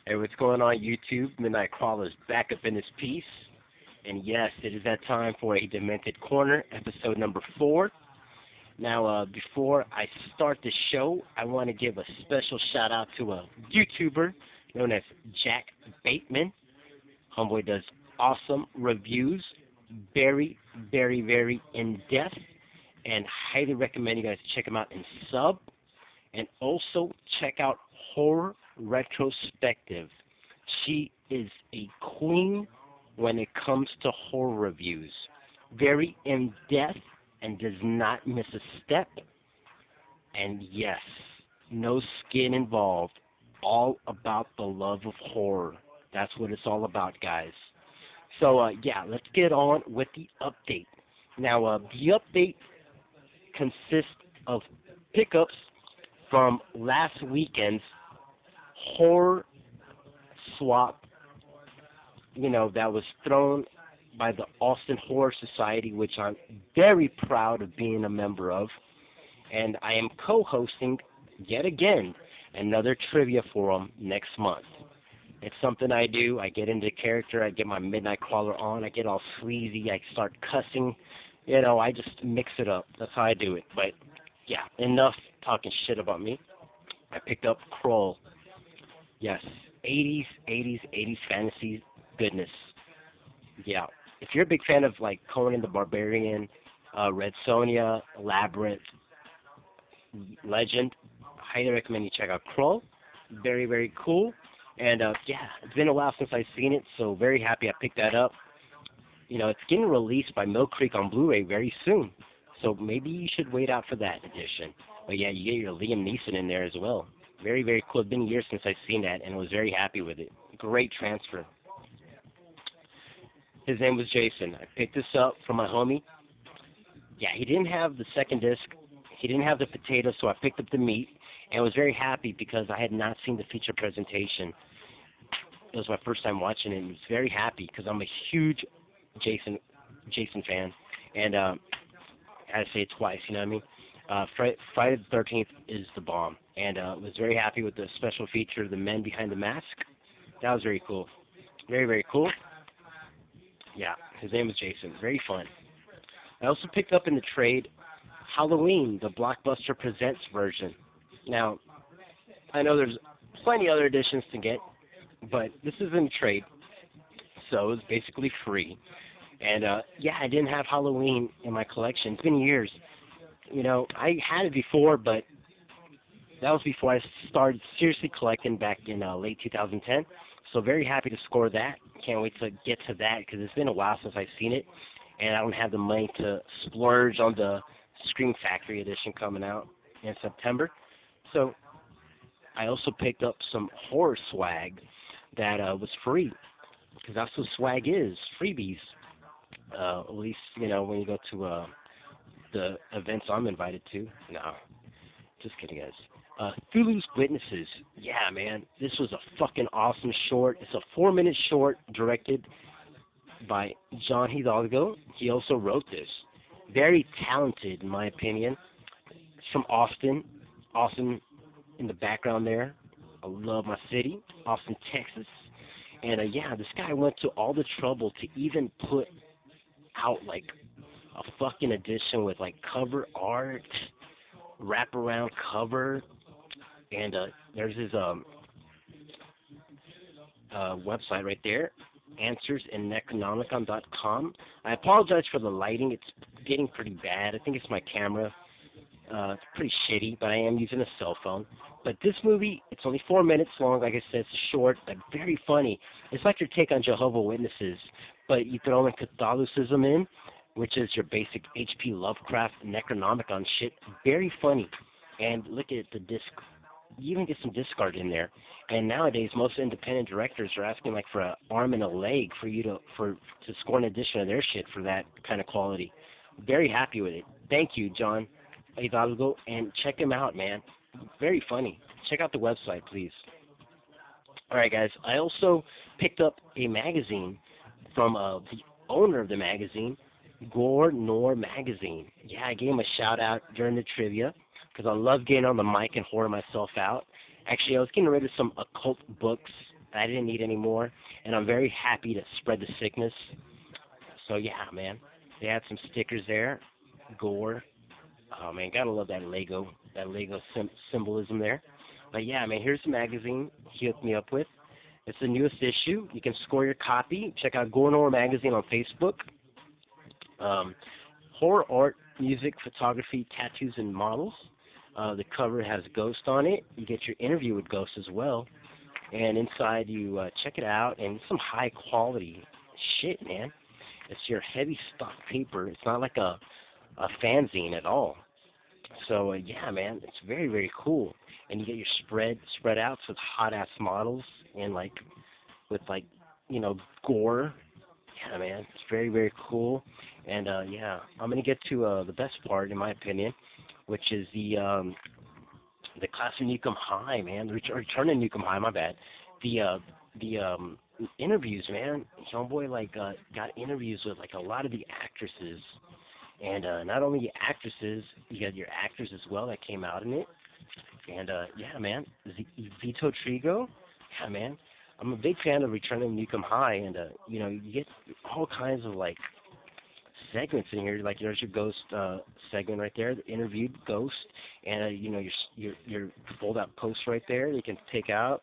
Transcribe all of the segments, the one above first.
Hey, what's going on, YouTube? Midnitekrawlr is back up in this piece. And yes, it is that time for a Demented Korner, episode number 4. Now, before I start the show, I want to give a special shout out to a YouTuber known as Jack Bateman. Homeboy does awesome reviews, very, very, very in-depth, and highly recommend you guys check him out and sub. And also check out Horror Retrospective. She is a queen when it comes to horror reviews. Very in-depth and does not miss a step. And yes, no skin involved. All about the love of horror. That's what it's all about, guys. So, yeah, let's get on with the update. Now, the update consists of pickups from last weekend's horror swap, that was thrown by the Austin Horror Society, which I'm very proud of being a member of. And I am co-hosting, yet again, another trivia forum next month. It's something I do. I get into character. I get my Midnitekrawlr on. I get all sleazy. I start cussing. I just mix it up. That's how I do it. But, yeah, enough talking shit about me. I picked up Kroll. Yes, 80s fantasy goodness. Yeah, if you're a big fan of like Conan the Barbarian, Red Sonja, Labyrinth, Legend, I highly recommend you check out Kroll. Very, very cool. And yeah, it's been a while since I've seen it, so very happy I picked that up. It's getting released by Mill Creek on Blu-ray very soon, so maybe you should wait out for that edition. But yeah, you get your Liam Neeson in there as well. Very, very cool. It's been years since I've seen that, and was very happy with it. Great transfer. His name was Jason. I picked this up from my homie. Yeah, he didn't have the second disc. He didn't have the potato, so I picked up the meat, and was very happy because I had not seen the feature presentation. It was my first time watching it, and I was very happy because I'm a huge Jason fan, and I had to say it twice, you know what I mean? Friday the 13th is the bomb, and was very happy with the special feature, The Men Behind the Mask. That was very cool. Very, very cool. Yeah, his name was Jason. Very fun. I also picked up in the trade Halloween, the Blockbuster Presents version. Now, I know there's plenty other editions to get, but this is in trade, so it's basically free. And, yeah, I didn't have Halloween in my collection. It's been years. I had it before, but that was before I started seriously collecting back in late 2010. So very happy to score that. Can't wait to get to that because it's been a while since I've seen it, and I don't have the money to splurge on the Scream Factory edition coming out in September. So I also picked up some horror swag that was free, because that's what swag is, freebies. At least, when you go to the events I'm invited to. No, just kidding, guys. Thulu's Witnesses. Yeah, man, this was a fucking awesome short. It's a 4-minute short directed by John Hidalgo. He also wrote this. Very talented, in my opinion. It's from Austin. Austin in the background there. I love my city, Austin, Texas. And yeah, this guy went to all the trouble to even put out like a fucking edition with like cover art, wraparound cover, and there's his website right there, answersinnecronomicon.com. I apologize for the lighting. It's getting pretty bad. I think it's my camera. It's pretty shitty, but I am using a cell phone. But this movie, it's only 4 minutes long. Like I said, it's short, but very funny. It's like your take on Jehovah's Witnesses, but you throw in Catholicism in, which is your basic H.P. Lovecraft Necronomicon shit. Very funny. And look at the disc. You even get some discard in there. And nowadays, most independent directors are asking like for an arm and a leg for you to score an edition of their shit for that kind of quality. Very happy with it. Thank you, John Hidalgo, and check him out, man. Very funny. Check out the website, please. All right, guys. I also picked up a magazine from the owner of the magazine, Gore Nor Magazine. Yeah, I gave him a shout out during the trivia because I love getting on the mic and whoring myself out. Actually, I was getting rid of some occult books that I didn't need anymore, and I'm very happy to spread the sickness. So yeah, man, they had some stickers there, gore. Oh man, gotta love that Lego symbolism there. But yeah, man, here's the magazine he hooked me up with. It's the newest issue. You can score your copy. Check out Gornor Magazine on Facebook. Um, Horror art, music, photography, tattoos, and models. The cover has Ghost on it. You get your interview with Ghost as well. And inside you check it out, and some high quality shit, man. It's your heavy stock paper. It's not like a fanzine at all. So yeah, man, it's very very cool. And you get your spread outs with hot ass models and like with like gore. Yeah, man, it's very very cool. And yeah, I'm gonna get to the best part in my opinion, which is the class of Newcomb High, man. Return to Newcomb High, my bad. The interviews, man. Homeboy got interviews with like a lot of the actresses, and not only the actresses, you got your actors as well that came out in it. And yeah, man, Vito Trigo, yeah, man. I'm a big fan of Return to Newcomb High, and you get all kinds of like segments in here. Like there's your ghost segment right there, the interviewed ghost, and your fold out post right there you can take out.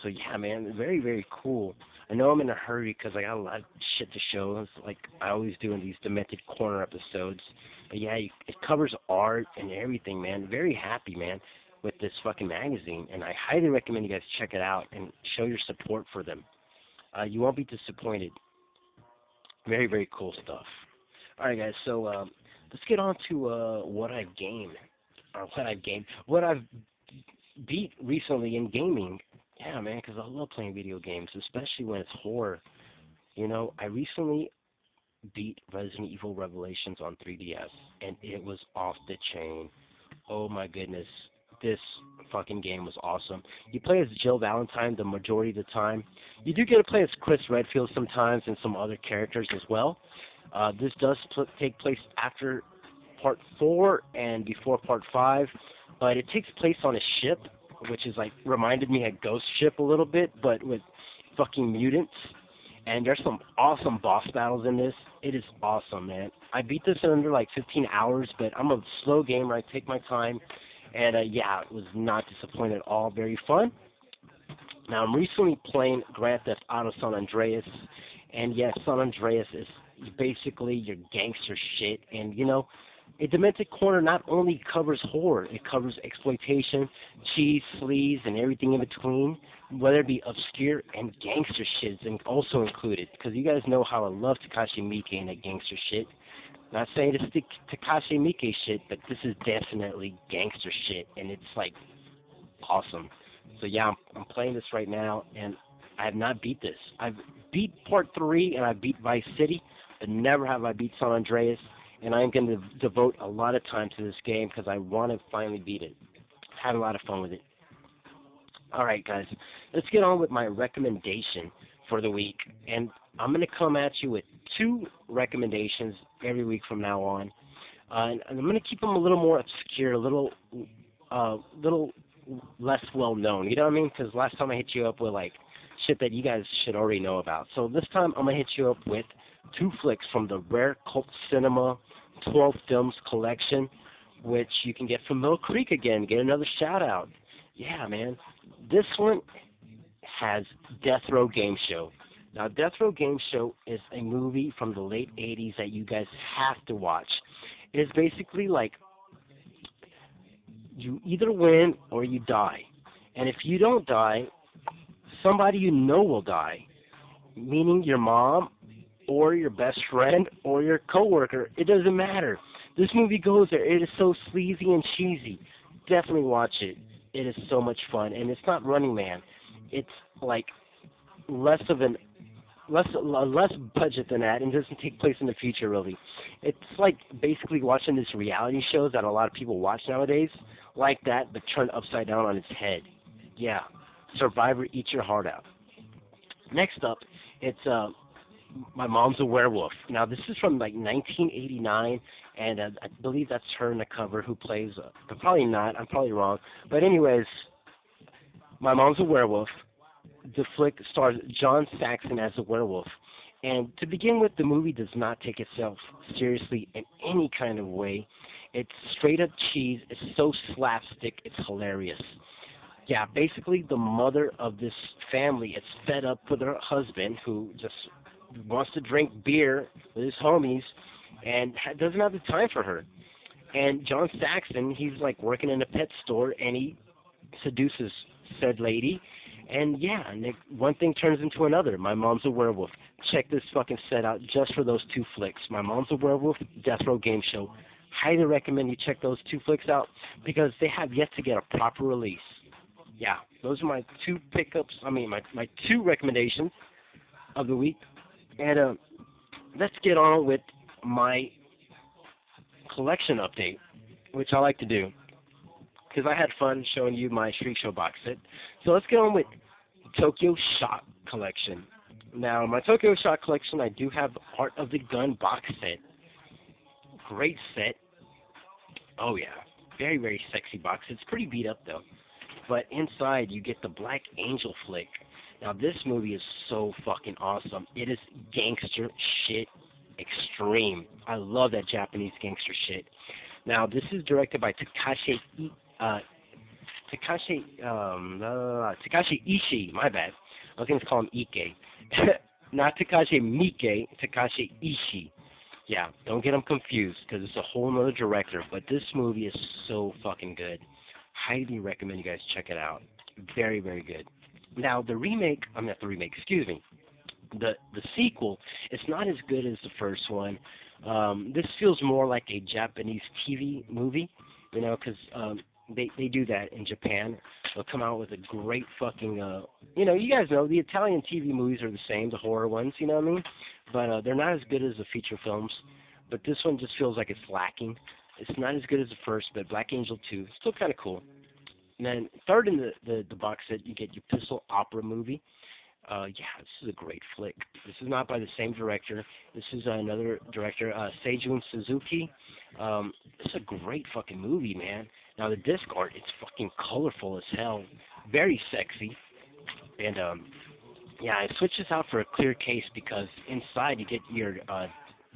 So yeah, man, very very cool. I know I'm in a hurry because I got a lot of shit to show, it's like I always do in these Demented Korner episodes. But yeah, it covers art and everything, man. Very happy, man, with this fucking magazine, and I highly recommend you guys check it out and show your support for them. You won't be disappointed. Very very cool stuff. All right, guys. So let's get on to what I've gamed, or what I've beat recently in gaming. Yeah, man, because I love playing video games, especially when it's horror. I recently beat Resident Evil Revelations on 3DS, and it was off the chain. Oh my goodness, this fucking game was awesome. You play as Jill Valentine the majority of the time. You do get to play as Chris Redfield sometimes and some other characters as well. This does take place after Part 4 and before Part 5, but it takes place on a ship, which is like reminded me of Ghost Ship a little bit, but with fucking mutants. And there's some awesome boss battles in this. It is awesome, man. I beat this in under like 15 hours, but I'm a slow gamer. I take my time. And yeah, it was not disappointing at all. Very fun. Now, I'm recently playing Grand Theft Auto San Andreas. And yes, San Andreas is basically your gangster shit. And, a Demented Korner not only covers horror, it covers exploitation, cheese, sleaze, and everything in between, whether it be obscure and gangster shit is also included. Because you guys know how I love Takashi Miike and that gangster shit. Not saying it's the Takashi Miike shit, but this is definitely gangster shit, and it's like awesome. So yeah, I'm playing this right now, and I have not beat this. I've beat Part 3 and I beat Vice City, but never have I beat San Andreas. And I'm going to devote a lot of time to this game because I want to finally beat it. Had a lot of fun with it. All right, guys, let's get on with my recommendation for the week. And I'm going to come at you with 2 recommendations every week from now on. And I'm going to keep them a little more obscure, a little less well known. You know what I mean? Because last time I hit you up with like shit that you guys should already know about. So this time I'm going to hit you up with 2 flicks from the Rare Cult Cinema 12 Films collection, which you can get from Mill Creek again. Get another shout out. Yeah, man. This one has Death Row Game Show. Now, Death Row Game Show is a movie from the late 80s that you guys have to watch. It is basically like you either win or you die. And if you don't die, somebody you know will die, meaning your mom or your best friend or your coworker. It doesn't matter. This movie goes there. It is so sleazy and cheesy. Definitely watch it. It is so much fun, and it's not Running Man. It's like less budget than that, and doesn't take place in the future really. It's like basically watching this reality shows that a lot of people watch nowadays, like that, but turned upside down on its head. Yeah, Survivor Eat Your Heart Out. Next up, it's My Mom's a Werewolf. Now, this is from like 1989, and I believe that's her in the cover who plays, but probably not. I'm probably wrong. But anyways, My Mom's a Werewolf. the flick stars John Saxon as a werewolf. And to begin with, the movie does not take itself seriously in any kind of way. It's straight up cheese. It's so slapstick. It's hilarious. Yeah, basically the mother of this family is fed up with her husband who just wants to drink beer with his homies and doesn't have the time for her. And John Saxon, he's like working in a pet store and he seduces said lady. And yeah, and one thing turns into another. My Mom's a Werewolf. Check this fucking set out just for those two flicks. My Mom's a Werewolf, Death Row Game Show. Highly recommend you check those two flicks out because they have yet to get a proper release. Yeah, those are my two pickups. I mean, my two recommendations of the week. And let's get on with my collection update, which I like to do because I had fun showing you my Street Show box set. So let's get on with Tokyo Shock collection. Now, my Tokyo Shock collection, I do have the Art of the Gun box set. Great set. Oh yeah, very, very sexy box. It's pretty beat up though. But inside you get the Black Angel flick. Now this movie is so fucking awesome. It is gangster shit extreme. I love that Japanese gangster shit. Now this is directed by Takashi Ishii. My bad. I was going to call him Ike. Not Takashi Miike. Takashi Ishii. Yeah, don't get them confused because it's a whole nother director. But this movie is so fucking good. Highly recommend you guys check it out. Very, very good. Now the remake, I'm not the remake, excuse me. The sequel, it's not as good as the first one. This feels more like a Japanese TV movie, you know, because they do that in Japan. They'll come out with a great fucking, you know, you guys know the Italian TV movies are the same, the horror ones, you know what I mean? But they're not as good as the feature films. But this one just feels like it's lacking. It's not as good as the first, but Black Angel 2, still kind of cool. And then third in the box set, you get your Pistol Opera movie. Yeah, this is a great flick. This is not by the same director. This is another director, Seijun Suzuki. It's a great fucking movie, man. Now the disc art, it's fucking colorful as hell, very sexy, and yeah, it switches out for a clear case because inside you get your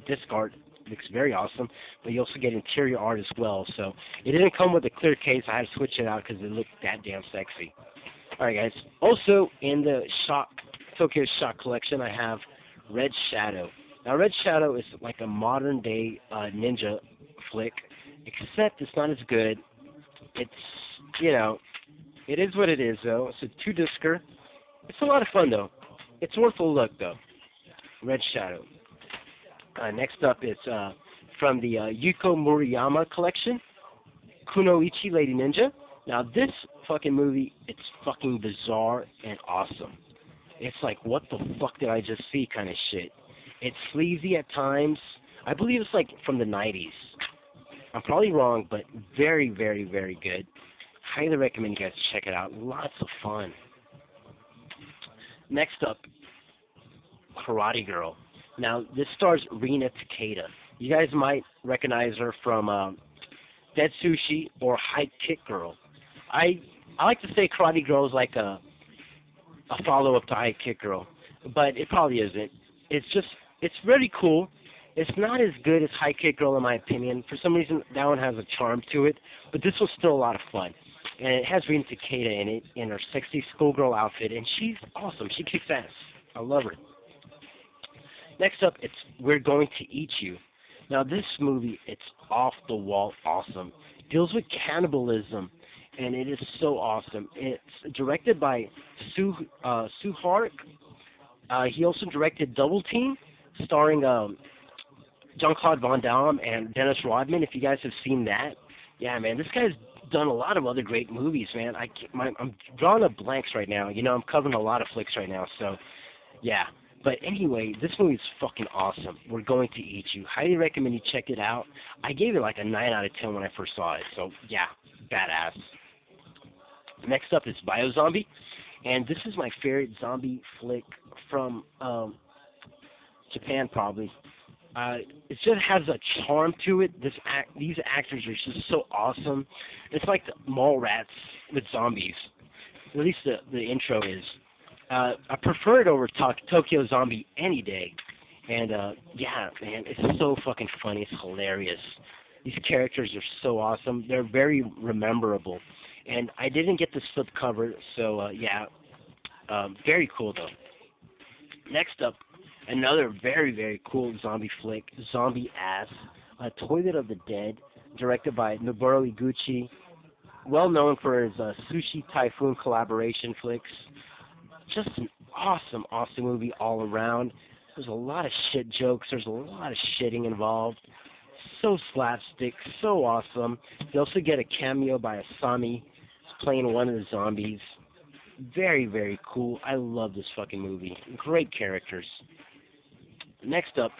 disc art. Looks very awesome, but you also get interior art as well. So it didn't come with a clear case. I had to switch it out because it looked that damn sexy. All right, guys. Also in the Tokyo Shock collection, I have Red Shadow. Now, Red Shadow is like a modern day ninja flick, except it's not as good. It's, you know, it is what it is though. It's a 2-discer. It's a lot of fun though. It's worth a look though. Red Shadow. Next up is from the Yuko Murayama collection, Kunoichi Lady Ninja. Now this fucking movie, it's fucking bizarre and awesome. It's like, what the fuck did I just see kind of shit. It's sleazy at times. I believe it's like from the 90s. I'm probably wrong, but very, very, very good. Highly recommend you guys check it out. Lots of fun. Next up, Karate Girl. Now, this stars Rina Takeda. You guys might recognize her from Dead Sushi or High Kick Girl. I like to say Karate Girl is like a follow-up to High Kick Girl, but it probably isn't. It's really cool. It's not as good as High Kick Girl in my opinion. For some reason, that one has a charm to it, but this one's still a lot of fun. And it has Rina Takeda in it, in her sexy schoolgirl outfit, and she's awesome. She kicks ass. I love her. Next up, it's We're Going to Eat You. Now, this movie, it's off the wall awesome. It deals with cannibalism, and it is so awesome. It's directed by Suhark. He also directed Double Team, starring Jean-Claude Van Damme and Dennis Rodman. If you guys have seen that, yeah, man, this guy's done a lot of other great movies, man. I'm drawing up blanks right now. You know, I'm covering a lot of flicks right now, so yeah. But anyway, this movie is fucking awesome. We're Going to Eat You. Highly recommend you check it out. I gave it like a 9 out of 10 when I first saw it. So, yeah, badass. Next up is Biozombie. And this is my favorite zombie flick from Japan, probably. It just has a charm to it. These actors are just so awesome. It's like the mall rats with zombies. At least the intro is. I prefer it over Tokyo Zombie any day. And yeah, man, it's so fucking funny. It's hilarious. These characters are so awesome. They're very rememberable. And I didn't get the slipcover, so yeah, very cool though. Next up, another very, very cool zombie flick, Zombie Ass, Toilet of the Dead, directed by Noboru Iguchi, well known for his Sushi Typhoon collaboration flicks. Just an awesome, awesome movie all around. There's a lot of shit jokes. There's a lot of shitting involved. So slapstick, so awesome. You also get a cameo by Asami, who's playing one of the zombies. Very, very cool. I love this fucking movie. Great characters. Next up,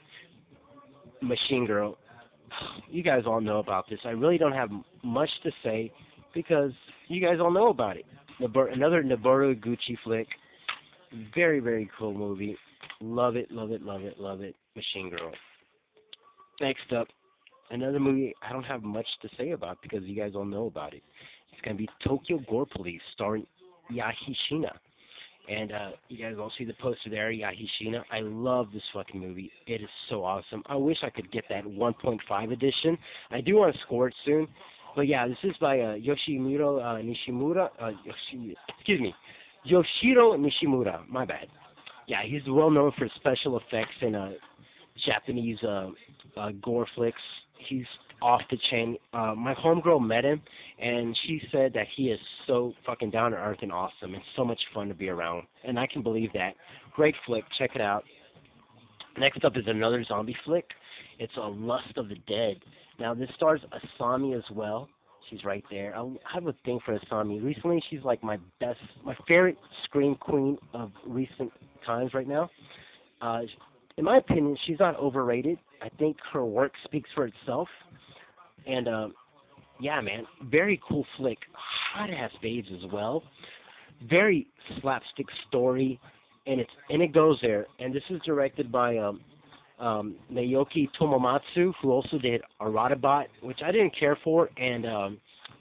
Machine Girl. You guys all know about this. I really don't have much to say because you guys all know about it. Another Noboru Iguchi flick. Very, very cool movie. Love it, love it, love it, love it. Machine Girl. Next up, another movie I don't have much to say about because you guys all know about it. It's going to be Tokyo Gore Police starring Yahishina. And you guys all see the poster there, Yahishina. I love this fucking movie. It is so awesome. I wish I could get that 1.5 edition. I do want to score it soon. But yeah, this is by Yoshihiro Nishimura. Yoshiro Nishimura. My bad. Yeah, he's well known for special effects and Japanese gore flicks. He's off the chain. My homegirl met him, and she said that he is so fucking down to earth and awesome, and so much fun to be around. And I can believe that. Great flick. Check it out. Next up is another zombie flick. It's a Lust of the Dead. Now this stars Asami as well. She's right there. I have a thing for Asami. Recently, she's like my favorite scream queen of recent times right now. In my opinion, she's not overrated. I think her work speaks for itself. And, yeah, man, very cool flick. Hot-ass babes as well. Very slapstick story, and it goes there. And this is directed by Naoki Tomomatsu, who also did Aradabot, which I didn't care for, and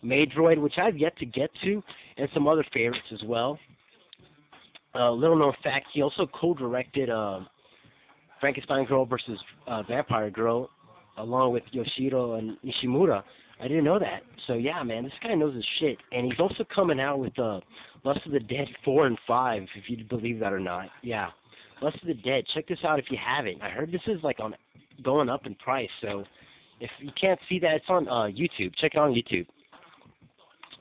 Maidroid, which I've yet to get to, and some other favorites as well. Little known fact, he also co-directed Frankenstein Girl versus Vampire Girl, along with Yoshiro and Nishimura. I didn't know that. So yeah, man, this guy knows his shit. And he's also coming out with Lust of the Dead 4 and 5, if you believe that or not. Yeah, Lust of the Dead. Check this out if you haven't. I heard this is like going up in price. So if you can't see that, it's on YouTube. Check it on YouTube.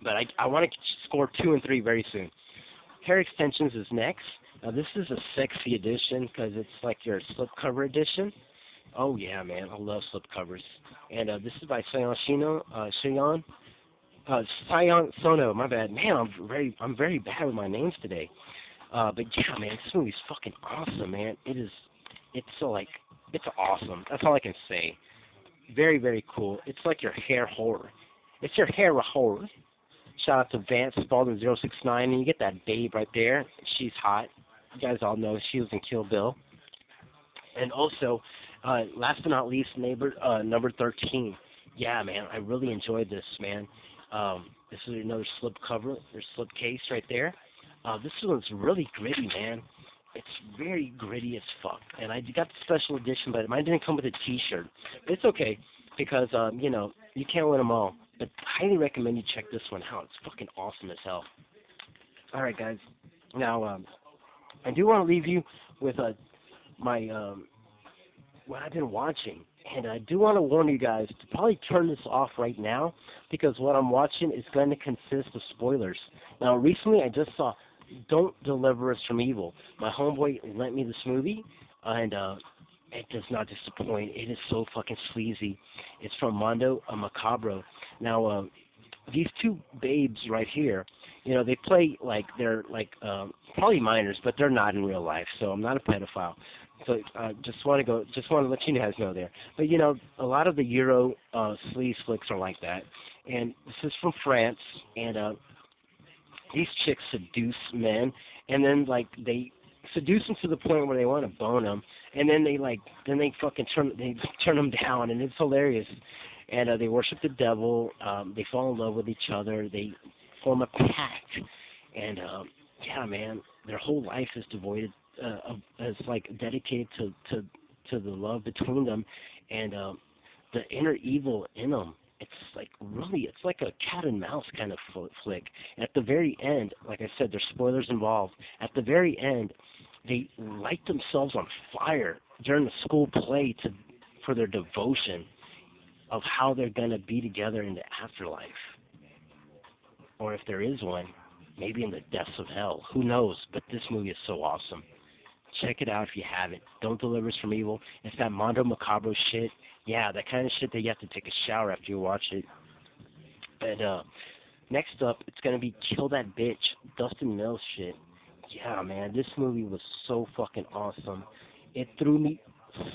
But I want to score 2 and 3 very soon. Hair Extensions is next. Now this is a sexy edition because it's like your slipcover edition. Oh yeah, man, I love slipcovers. And this is by Sion Sono. My bad, man. I'm very bad with my names today. But yeah, man, this movie's fucking awesome, man. It's awesome. That's all I can say. Very, very cool. It's like your hair horror. It's your hair horror. Shout out to Vance Spalding069, and you get that babe right there. She's hot. You guys all know she was in Kill Bill. And also, last but not least, number 13. Yeah, man, I really enjoyed this, man. This is another slip cover, or slip case right there. This one's really gritty, man. It's very gritty as fuck. And I got the special edition, but mine didn't come with a T-shirt. But it's okay, because, you can't win them all. But I highly recommend you check this one out. It's fucking awesome as hell. All right, guys. Now, I do want to leave you with my what I've been watching. And I do want to warn you guys to probably turn this off right now because what I'm watching is going to consist of spoilers. Now, recently I just saw Don't Deliver Us from Evil. My homeboy lent me this movie, and it does not disappoint. It is so fucking sleazy. It's from Mondo Macabro. Now, these two babes right here, they play like they're like probably minors, but they're not in real life. So I'm not a pedophile. So just want to let you guys know there. But a lot of the Euro sleaze flicks are like that. And this is from France, and these chicks seduce men, and then they seduce them to the point where they want to bone them, and then they fucking turn them down, and it's hilarious. And they worship the devil. They fall in love with each other. They form a pact, and yeah, man, their whole life is devoted, is like dedicated to the love between them, and the inner evil in them. It's like really, it's like a cat and mouse kind of flick. At the very end, like I said, there's spoilers involved. At the very end, they light themselves on fire during the school play for their devotion of how they're gonna be together in the afterlife, or if there is one, maybe in the depths of hell. Who knows? But this movie is so awesome. Check it out if you haven't. Don't Deliver Us from Evil. It's that Mondo Macabro shit. Yeah, that kind of shit that you have to take a shower after you watch it. But next up, it's going to be Kill That Bitch, Dustin Mills shit. Yeah, man, this movie was so fucking awesome. It threw me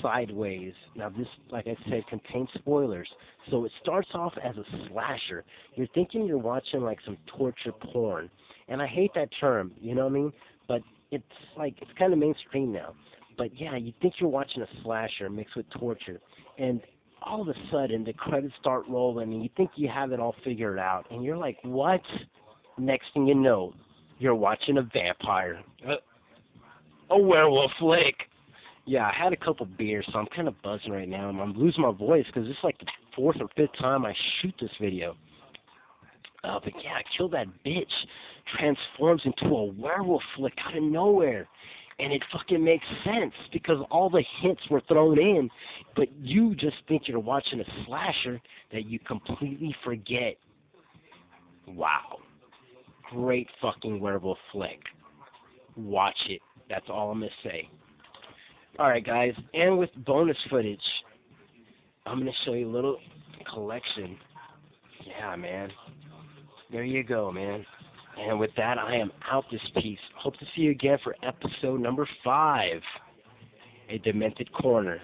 sideways. Now, this, like I said, contains spoilers. So it starts off as a slasher. You're thinking you're watching like some torture porn. And I hate that term, you know what I mean? But it's like, it's kind of mainstream now. But yeah, you think you're watching a slasher mixed with torture. And all of a sudden, the credits start rolling, and you think you have it all figured out. And you're like, what? Next thing you know, you're watching a vampire. A werewolf flick. Yeah, I had a couple beers, so I'm kind of buzzing right now. And I'm losing my voice because it's like the 4th or 5th time I shoot this video. But yeah, Kill That Bitch transforms into a werewolf flick out of nowhere. And it fucking makes sense because all the hints were thrown in, but you just think you're watching a slasher that you completely forget. Wow. Great fucking werewolf flick. Watch it. That's all I'm going to say. Alright, guys, and with bonus footage, I'm going to show you a little collection. Yeah, man. There you go, man. And with that, I am out this piece. Hope to see you again for episode number 5. A Demented Korner.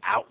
Out.